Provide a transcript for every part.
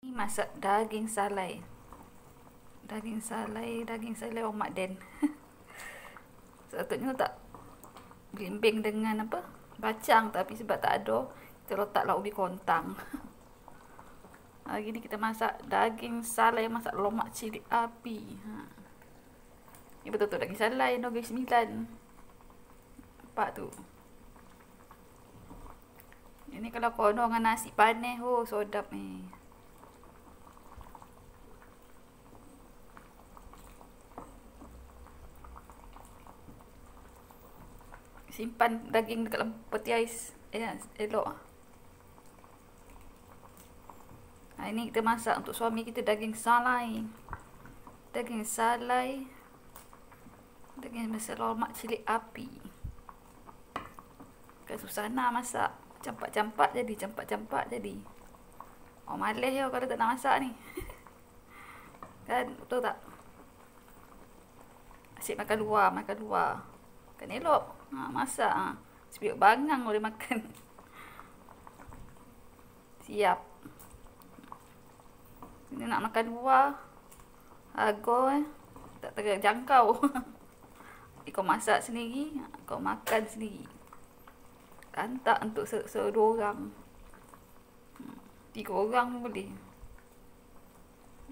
Ni masak daging salai. Daging salai orang Mak Den. Sepatutnya tak belimbing dengan apa? Bacang, tapi sebab tak ada, kita letaklah ubi kontang. Hari ni kita masak daging salai, masak lomak cili api. Ni betul-betul daging salai, Negeri Sembilan. Nampak tu. Ini kalau kono dengan nasi panas, oh sedap ni. Simpan daging dekat dalam peti ais. Elok. Ini kita masak untuk suami kita daging salai. Daging salai. Daging masak lomak cili api. Kan susah nak masak. Campak-campak jadi. Oh malas ya kalau tak nak masak ni. Kan betul tak? Asyik makan luar. Kan elok. Masak. Sebiuk bangang boleh makan. Siap. Ini nak makan luar. Harga tak terjangkau. Kau masak sendiri, kau makan sendiri. Kantak untuk sedua orang. 3 orang pun boleh.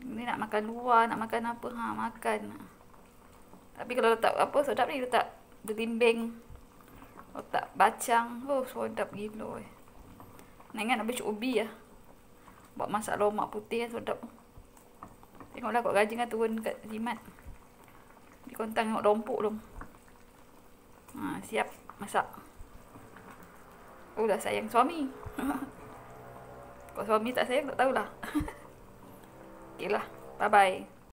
Ini nak makan luar, nak makan apa, makan. Tapi kalau letak apa sedap ni, letak belimbing, letak bacang, oh sedap gila. Nak ingat nak beli ubi lah. Buat masak lomak putih sedap. Tengoklah kau gaji kan turun kat jimat. Di kontang tengok dompuk tu. Siap masak. Oh dah sayang suami. Kalau suami tak sayang tak tahulah. Okey lah. Bye bye.